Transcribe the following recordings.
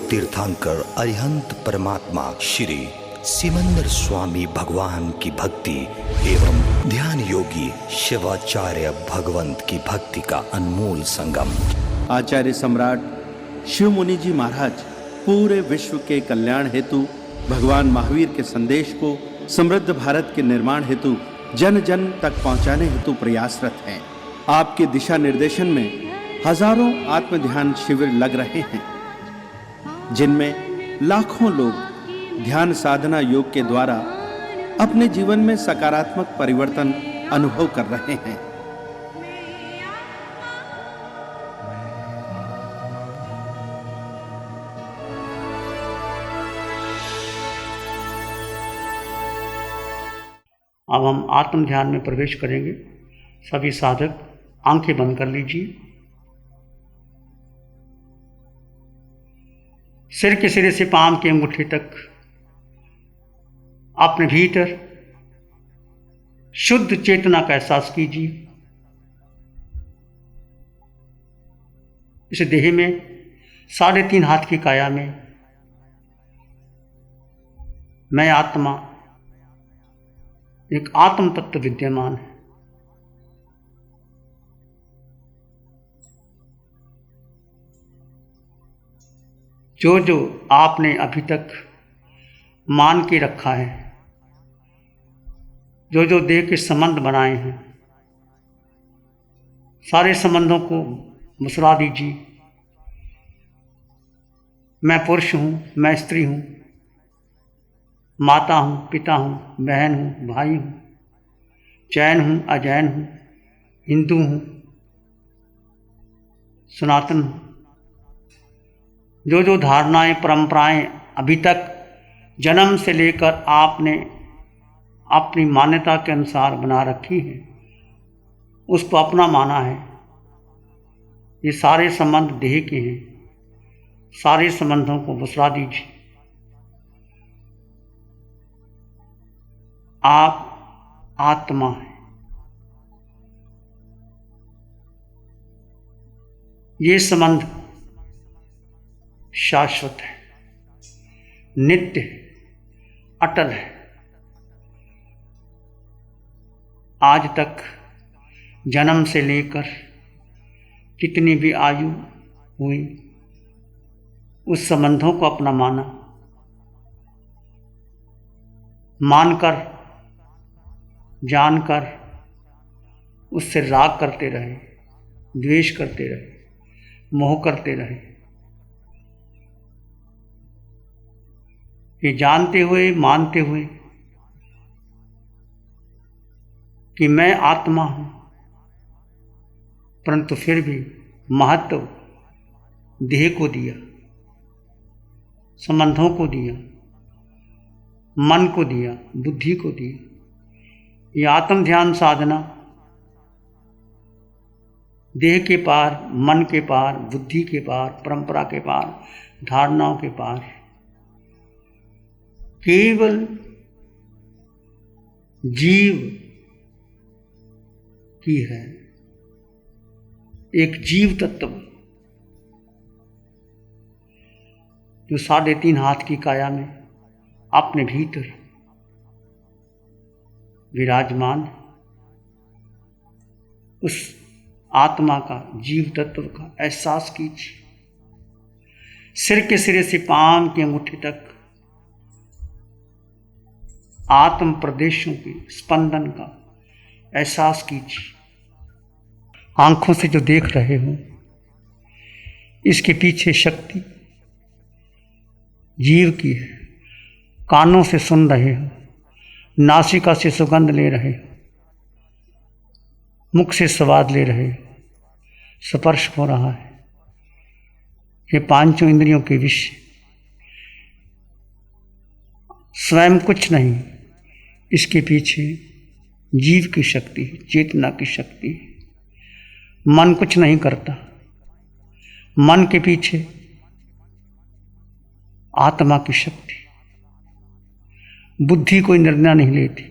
तीर्थंकर अरिहंत परमात्मा श्री सिमंदर स्वामी भगवान की भक्ति एवं ध्यान योगी शिवाचार्य भगवंत की भक्ति का अनमोल संगम। आचार्य सम्राट शिव मुनि जी महाराज पूरे विश्व के कल्याण हेतु भगवान महावीर के संदेश को समृद्ध भारत के निर्माण हेतु जन जन तक पहुंचाने हेतु प्रयासरत हैं। आपके दिशा निर्देशन में हजारों आत्म ध्यान शिविर लग रहे हैं, जिनमें लाखों लोग ध्यान साधना योग के द्वारा अपने जीवन में सकारात्मक परिवर्तन अनुभव कर रहे हैं। अब हम आत्म ध्यान में प्रवेश करेंगे। सभी साधक आंखें बंद कर लीजिए। सिर के सिरे से पांव की अंगूठी तक अपने भीतर शुद्ध चेतना का एहसास कीजिए। इस देह में 3.5 हाथ की काया में मैं आत्मा, एक आत्म तत्व विद्यमान है। जो जो आपने अभी तक मान के रखा है, जो जो देह के संबंध बनाए हैं, सारे संबंधों को मुसरा दीजिए। मैं पुरुष हूँ, मैं स्त्री हूँ, माता हूँ, पिता हूँ, बहन हूँ, भाई हूँ, जैन हूँ, अजैन हूँ, हिंदू हूँ, सनातन हूँ। जो जो धारणाएं परंपराएं अभी तक जन्म से लेकर आपने अपनी मान्यता के अनुसार बना रखी है, उसको अपना माना है। ये सारे संबंध देह के हैं। सारे संबंधों को बुसरा दीजिए। आप आत्मा हैं। ये संबंध शाश्वत है, नित्य है, अटल है। आज तक जन्म से लेकर कितनी भी आयु हुई, उस संबंधों को अपना माना, मानकर, जानकर उससे राग करते रहे, द्वेष करते रहे, मोह करते रहे। ये जानते हुए, मानते हुए कि मैं आत्मा हूं, परंतु फिर भी महत्व देह को दिया, संबंधों को दिया, मन को दिया, बुद्धि को दिया। ये आत्म ध्यान साधना देह के पार, मन के पार, बुद्धि के पार, परंपरा के पार, धारणाओं के पार केवल जीव की है। एक जीव तत्व जो 3.5 हाथ की काया में अपने भीतर विराजमान, उस आत्मा का, जीव तत्व का एहसास कीजिए। सिर के सिरे से पांव की अंगूठी तक आत्म प्रदेशों के स्पंदन का एहसास कीजिए। आंखों से जो देख रहे हो, इसके पीछे शक्ति जीव की है। कानों से सुन रहे हो, नासिका से सुगंध ले रहे हो, मुख से स्वाद ले रहे हो, स्पर्श हो रहा है। ये 5 इंद्रियों के विषय स्वयं कुछ नहीं, इसके पीछे जीव की शक्ति है, चेतना की शक्ति है। मन कुछ नहीं करता, मन के पीछे आत्मा की शक्ति। बुद्धि कोई निर्णय नहीं लेती,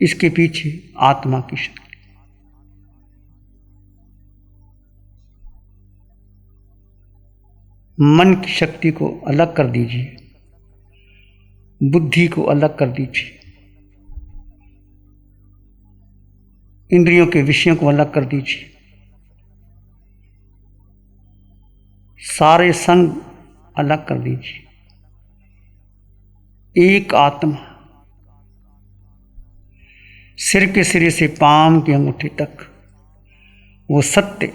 इसके पीछे आत्मा की शक्ति। मन की शक्ति को अलग कर दीजिए, बुद्धि को अलग कर दीजिए, इंद्रियों के विषयों को अलग कर दीजिए, सारे संग अलग कर दीजिए। एक आत्मा, सिर के सिरे से पांव की अंगूठी तक वो सत्य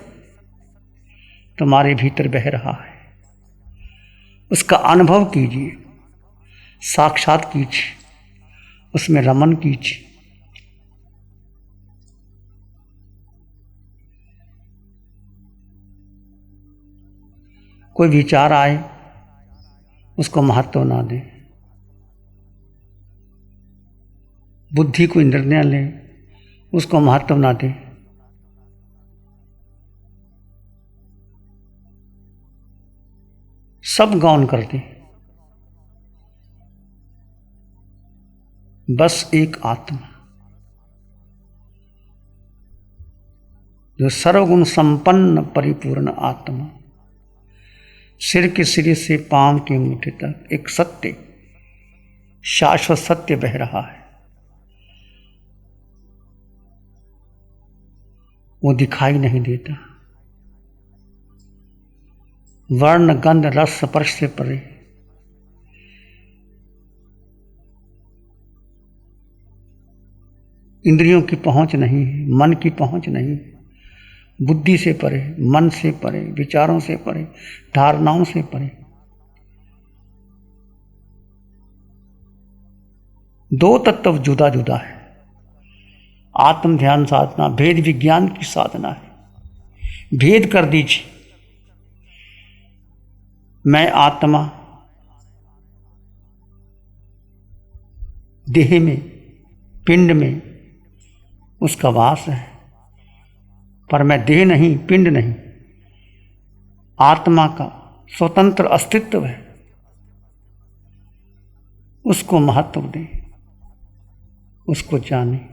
तुम्हारे भीतर बह रहा है, उसका अनुभव कीजिए, साक्षात कीजिए, उसमें रमन कीजिए। कोई विचार आए उसको महत्व ना दें, बुद्धि को निर्णय लें उसको महत्व ना दें। सब गौन कर दें, बस एक आत्मा जो सर्वगुण संपन्न परिपूर्ण आत्मा, सिर के सिरे से पांव की अंगूठी तक एक सत्य, शाश्वत सत्य बह रहा है। वो दिखाई नहीं देता, वर्ण गंध रस स्पर्श से परे, इंद्रियों की पहुंच नहीं है, मन की पहुंच नहीं है, बुद्धि से परे, मन से परे, विचारों से परे, धारणाओं से परे। दो तत्व जुदा जुदा है। आत्म ध्यान साधना भेद विज्ञान की साधना है। भेद कर दीजिए, मैं आत्मा देह में, पिंड में उसका वास है, पर मैं देह नहीं, पिंड नहीं, आत्मा का स्वतंत्र अस्तित्व है। उसको महत्व दें, उसको जानें।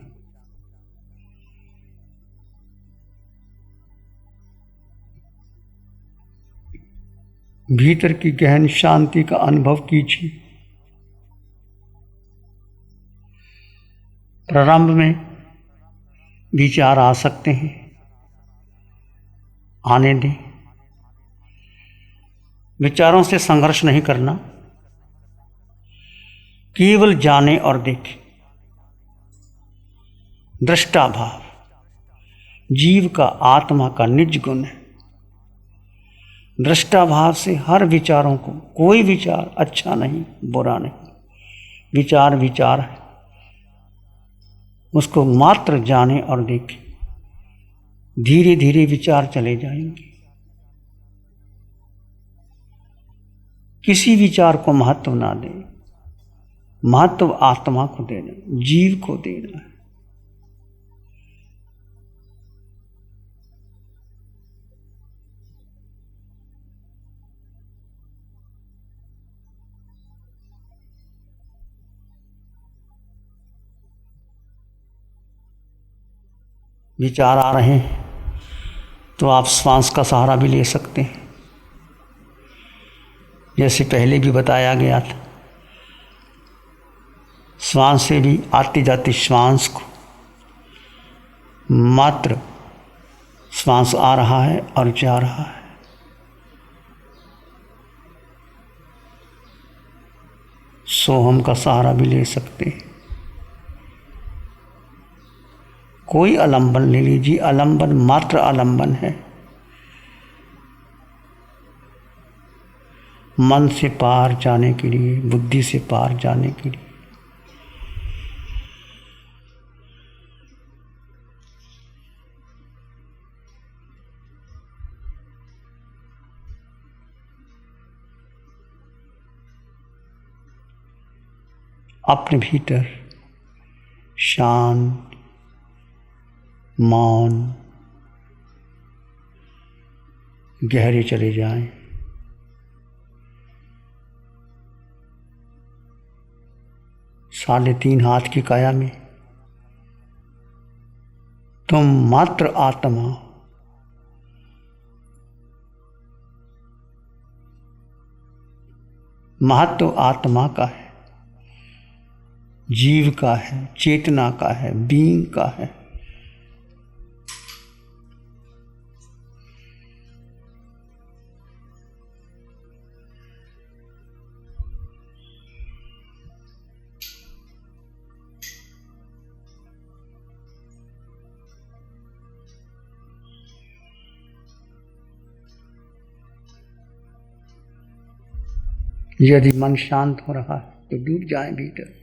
भीतर की गहन शांति का अनुभव कीजिए। प्रारंभ में विचार आ सकते हैं, आने दें। विचारों से संघर्ष नहीं करना, केवल जाने और देखें। दृष्टा भाव जीव का, आत्मा का निज गुण है। दृष्टा भाव से हर विचारों को, कोई विचार अच्छा नहीं, बुरा नहीं, विचार विचार है, उसको मात्र जाने और देखें। धीरे धीरे विचार चले जाएंगे। किसी विचार को महत्व ना दें, महत्व आत्मा को देना, जीव को देना है। विचार आ रहे हैं तो आप श्वास का सहारा भी ले सकते हैं, जैसे पहले भी बताया गया था। श्वास से भी आती जाती श्वास को मात्र श्वास आ रहा है और जा रहा है। सोहम का सहारा भी ले सकते हैं। कोई आलंबन ले लीजिए, आलंबन मात्र आलंबन है। मन से पार जाने के लिए, बुद्धि से पार जाने के लिए। अपने भीतर शांत, मौन, गहरे चले जाएं। साढ़े 3 हाथ की काया में तुम मात्र आत्मा, महत्व आत्मा का है, जीव का है, चेतना का है, बीइंग का है। यदि मन शांत हो रहा है तो डूब जाए भीतर।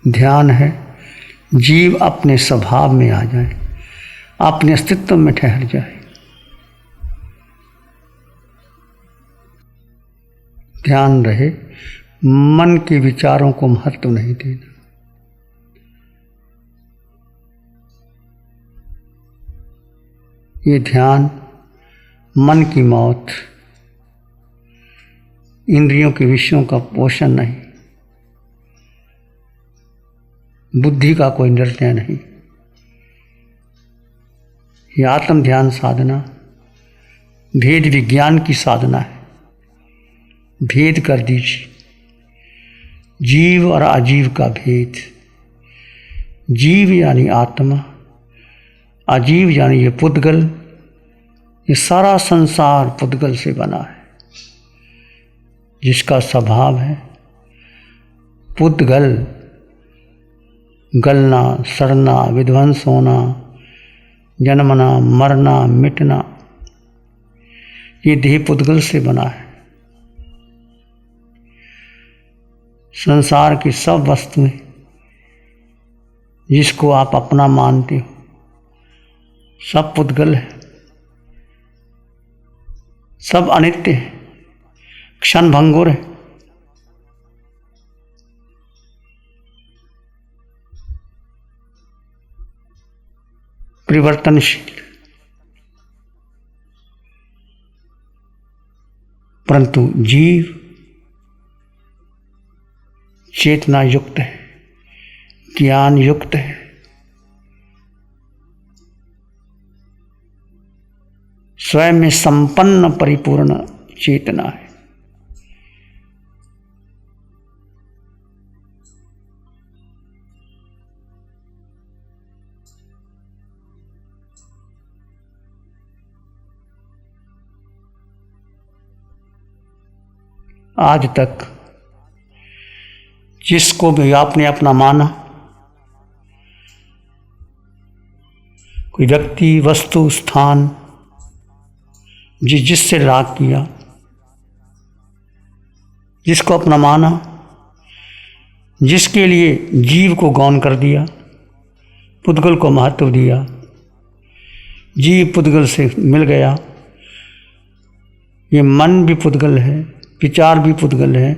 ध्यान है जीव अपने स्वभाव में आ जाए, अपने अस्तित्व में ठहर जाए। ध्यान रहे मन के विचारों को महत्व नहीं देना। ये ध्यान मन की मौत, इंद्रियों के विषयों का पोषण नहीं, बुद्धि का कोई निर्णय नहीं। ये आत्म ध्यान साधना भेद विज्ञान की साधना है। भेद कर दीजिए, जीव और अजीव का भेद। जीव यानी आत्मा, अजीव यानी ये पुद्गल। ये सारा संसार पुद्गल से बना है, जिसका स्वभाव है पुद्गल, गलना, सड़ना, विध्वंस होना, जन्मना, मरना, मिटना। ये देह पुद्गल से बना है। संसार की सब वस्तुएं जिसको आप अपना मानते हो सब पुद्गल है, सब अनित्य है, क्षण भंगुर है। परिवर्तनशील, परंतु जीव चेतना युक्त है, ज्ञान युक्त है। स्वयं में संपन्न परिपूर्ण चेतना है। आज तक जिसको भी आपने अपना माना, कोई व्यक्ति, वस्तु, स्थान, जिससे राग किया, जिसको अपना माना, जिसके लिए जीव को गौण कर दिया, पुद्गल को महत्व दिया, जीव पुद्गल से मिल गया। ये मन भी पुद्गल है, विचार भी पुद्गल है,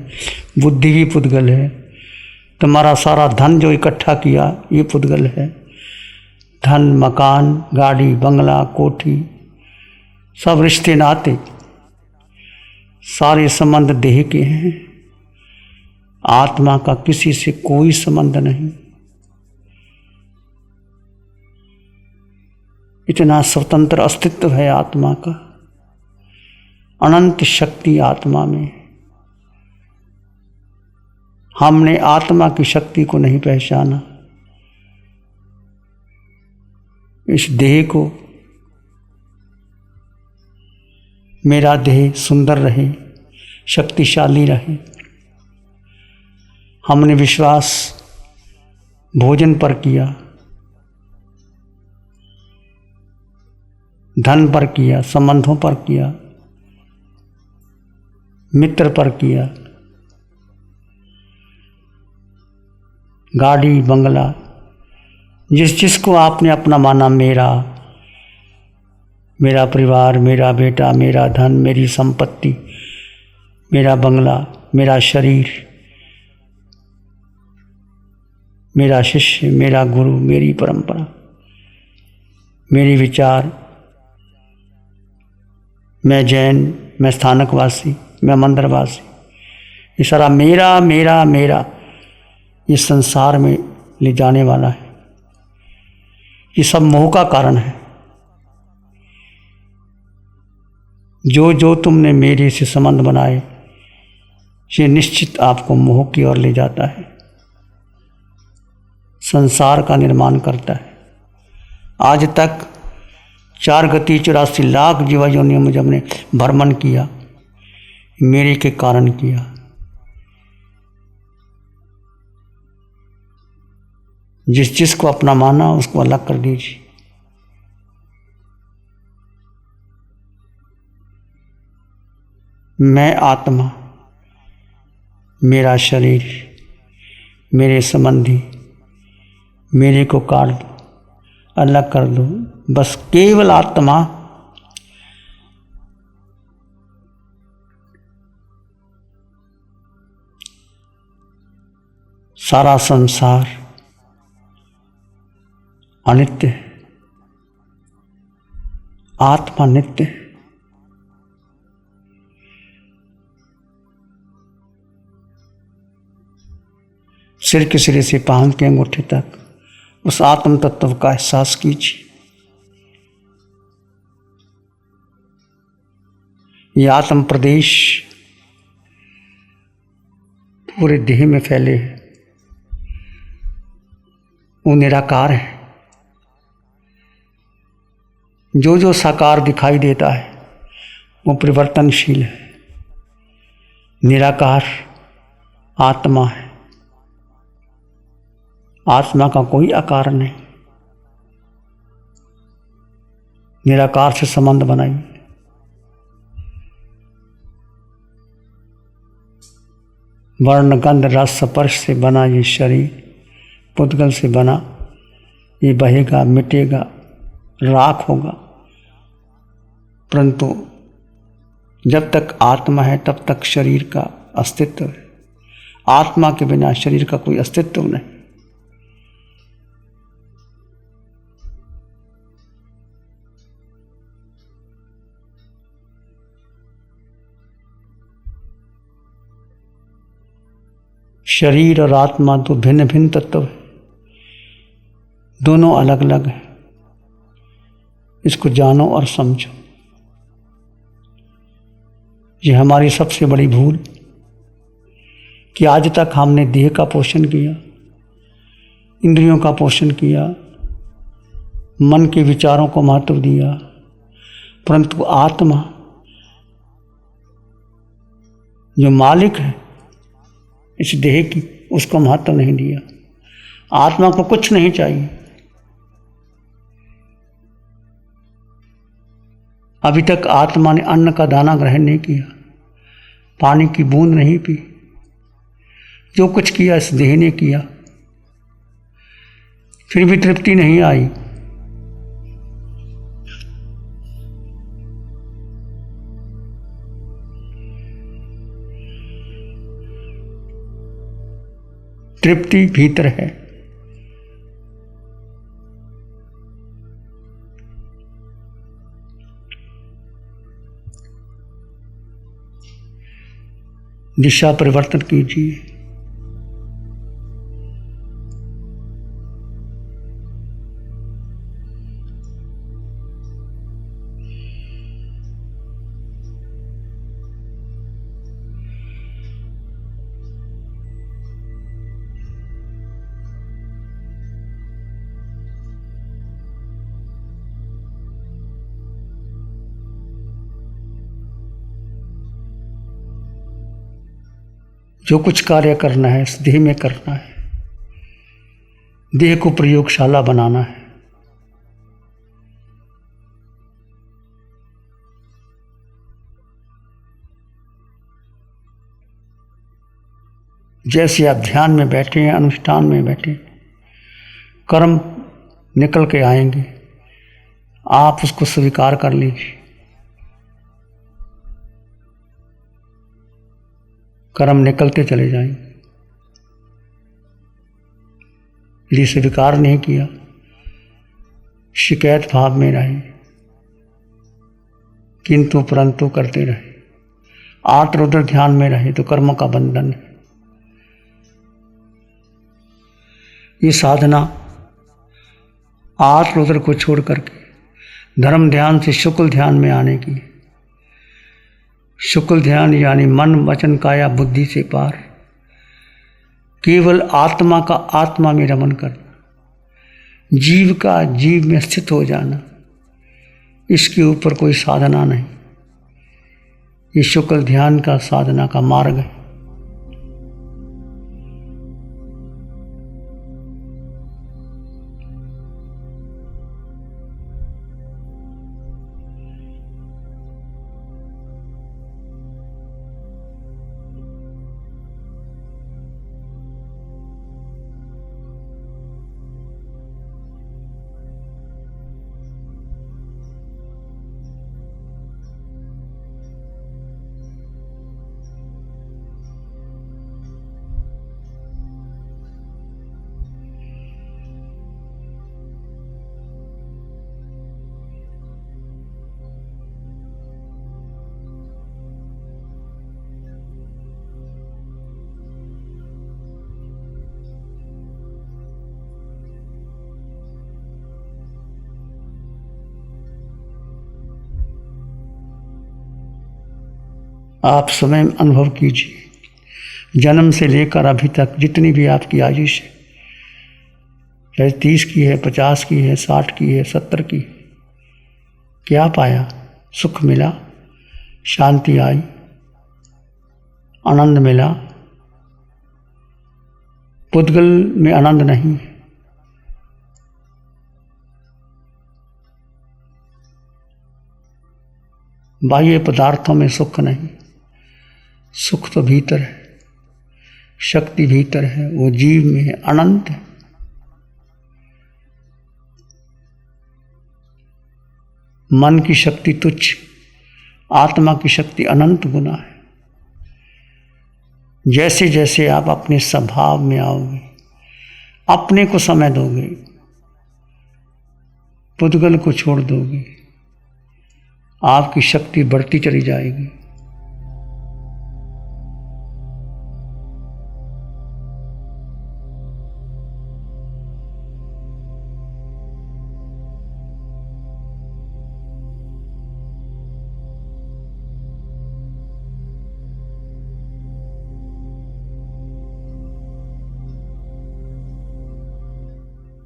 बुद्धि भी पुद्गल है। तुम्हारा सारा धन जो इकट्ठा किया ये पुद्गल है। धन, मकान, गाड़ी, बंगला, कोठी, सब रिश्ते नाते, सारे संबंध देह के हैं। आत्मा का किसी से कोई संबंध नहीं। इतना स्वतंत्र अस्तित्व है आत्मा का, अनंत शक्ति आत्मा में। हमने आत्मा की शक्ति को नहीं पहचाना। इस देह को, मेरा देह सुंदर रहे, शक्तिशाली रहे, हमने विश्वास भोजन पर किया, धन पर किया, संबंधों पर किया, मित्र पर किया, गाड़ी, बंगला, जिसको आपने अपना माना, मेरा परिवार, मेरा बेटा, मेरा धन, मेरी संपत्ति, मेरा बंगला, मेरा शरीर, मेरा शिष्य, मेरा गुरु, मेरी परंपरा, मेरे विचार, मैं जैन, मैं स्थानकवासी, मैं मंदिरवासी, ये सारा मेरा मेरा मेरा ये संसार में ले जाने वाला है। ये सब मोह का कारण है। जो जो तुमने मेरे से संबंध बनाए, ये निश्चित आपको मोह की ओर ले जाता है, संसार का निर्माण करता है। आज तक 4 गति 84 लाख जीवा योनियों में जब हमने भ्रमण किया, मेरे के कारण किया। जिस जिसको अपना माना उसको अलग कर दीजिए। मैं आत्मा, मेरा शरीर, मेरे संबंधी, मेरे को काट दो, अलग कर दो। बस केवल आत्मा सारा संसार अनित्य है, आत्मा नित्य है। सिर के सिरे से पांव के अंगूठे तक उस आत्म तत्व का एहसास कीजिए। ये आत्म प्रदेश पूरे देह में फैले हैं। वो निराकार है। जो जो साकार दिखाई देता है वो परिवर्तनशील है। निराकार आत्मा है। आत्मा का कोई आकार नहीं। निराकार से संबंध बनाइए। वर्ण गंध रस स्पर्श से बना ये शरीर, पुद्गल से बना, ये बहेगा, मिटेगा, राख होगा, परंतु जब तक आत्मा है तब तक शरीर का अस्तित्व है। आत्मा के बिना शरीर का कोई अस्तित्व नहीं। शरीर और आत्मा तो भिन्न भिन्न तत्व है, दोनों अलग अलग हैं। इसको जानो और समझो। ये हमारी सबसे बड़ी भूल कि आज तक हमने देह का पोषण किया, इंद्रियों का पोषण किया, मन के विचारों को महत्व दिया, परंतु आत्मा जो मालिक है इस देह की, उसको महत्व नहीं दिया। आत्मा को कुछ नहीं चाहिए। अभी तक आत्मा ने अन्न का दाना ग्रहण नहीं किया, पानी की बूंद नहीं पी। जो कुछ किया इस देह ने किया, फिर भी तृप्ति नहीं आई। तृप्ति भीतर है। दिशा परिवर्तन कीजिए। जो कुछ कार्य करना है इस देह में करना है। देह को प्रयोगशाला बनाना है। जैसे आप ध्यान में बैठे हैं, अनुष्ठान में बैठे, कर्म निकल के आएंगे, आप उसको स्वीकार कर लीजिए। कर्म निकलते चले जाएंगे। यदि स्वीकार नहीं किया, शिकायत भाव में रहे, किंतु परंतु करते रहे, आर्त रुद्र ध्यान में रहे तो कर्म का बंधन है। ये साधना आर्त रुद्र को छोड़ करके धर्म ध्यान से शुक्ल ध्यान में आने की, शुक्ल ध्यान यानी मन वचन काया बुद्धि से पार, केवल आत्मा का आत्मा में रमन करना, जीव का जीव में स्थित हो जाना, इसके ऊपर कोई साधना नहीं। ये शुक्ल ध्यान का साधना का मार्ग है। आप स्वयं अनुभव कीजिए, जन्म से लेकर अभी तक जितनी भी आपकी आयुष है, चाहे 30 की है, 50 की है, 60 की है, 70 की है, क्या पाया? सुख मिला, शांति आई, आनंद मिला। पुद्गल में आनंद नहीं है, बाह्य पदार्थों में सुख नहीं, सुख तो भीतर है, शक्ति भीतर है, वो जीव में है, अनंत है। मन की शक्ति तुच्छ, आत्मा की शक्ति अनंत गुना है। जैसे जैसे आप अपने स्वभाव में आओगे, अपने को समय दोगे, पुद्गल को छोड़ दोगे, आपकी शक्ति बढ़ती चली जाएगी।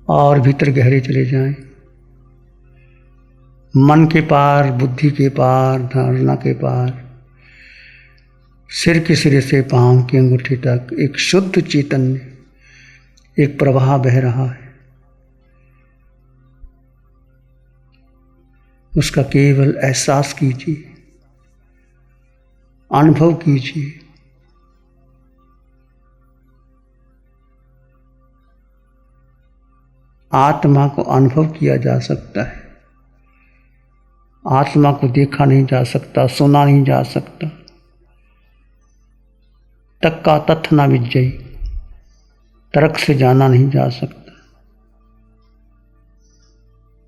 और भीतर गहरे चले जाएं, मन के पार, बुद्धि के पार, धारणा के पार, सिर के सिरे से पांव की अंगूठी तक एक शुद्ध चैतन्य, एक प्रवाह बह रहा है। उसका केवल एहसास कीजिए, अनुभव कीजिए। आत्मा को अनुभव किया जा सकता है, आत्मा को देखा नहीं जा सकता, सुना नहीं जा सकता। तक का तथ ना विजयी, तर्क से जाना नहीं जा सकता।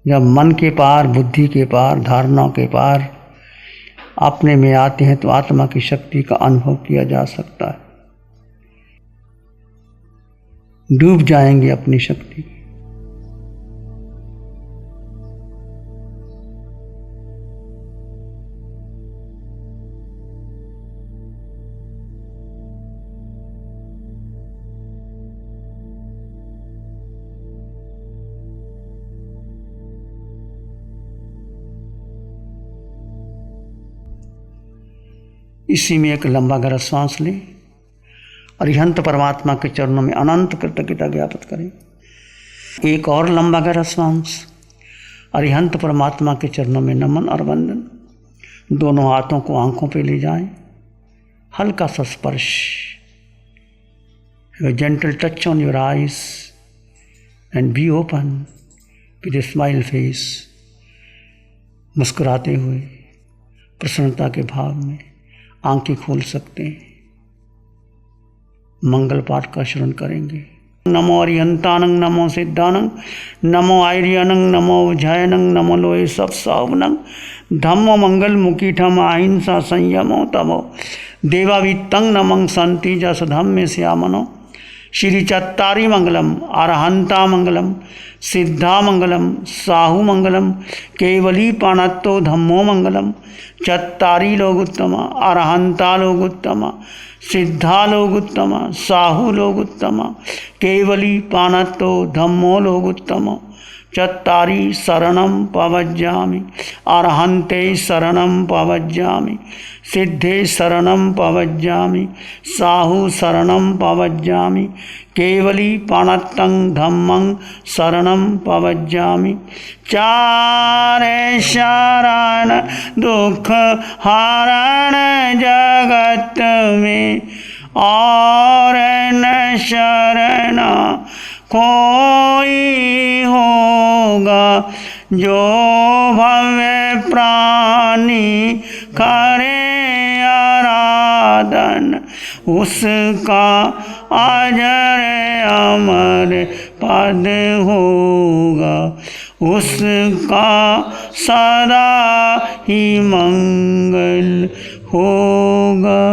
जब मन के पार, बुद्धि के पार, धारणाओं के पार अपने में आते हैं तो आत्मा की शक्ति का अनुभव किया जा सकता है। डूब जाएंगे अपनी शक्ति। इसी में एक लंबा गहरा सांस लें, अरिहंत परमात्मा के चरणों में अनंत कृतज्ञता ज्ञापित करें। एक और लंबा गहरा सांस, अरिहंत परमात्मा के चरणों में नमन और वंदन। दोनों हाथों को आंखों पे ले जाएं, हल्का सा स्पर्श, gentle touch on your eyes and be open with a smile face. मुस्कुराते हुए प्रसन्नता के भाव में आंखें खोल सकते हैं। मंगल पाठ का श्रवण करेंगे। नमो अरिहंतानंग, नमो सिद्धानंग, नमो आर्यानंग, नमो जयनंग, नमो लोए सब सावनंग, धम्मो मंगल मुकीठम अहिंसा संयमो तमो देवावितंग नमंग शांति जस धम्मे श्यामनो श्री चत्तारी मंगलम, अरहंता मंगलम, सिद्धा मंगलम, साहू मंगलम, केवली पाणत्तो धम्मो मंगलम। चत्तारी लोग उत्तम, अरहंता लोग उत्तम, सिद्धा लोग उत्तम, साहू लोग उत्तम, केवली पाणत्तो धम्मो लोग उत्तम। चत्तारी शरणं पवज्जामि, अरहन्ते शरणं पवज्जामि, सिद्धे शरणं पवज्जामि, साहू शरणं पवज्जामि, केवली पाणत्तं धम्मं शरणं पवज्जामि। चारे शरण दुख हरण जगत में, और न शरण कोई होगा। जो भव्य प्राणी करे आराधन, उसका अजर अमर पद होगा, उसका सदा ही मंगल होगा।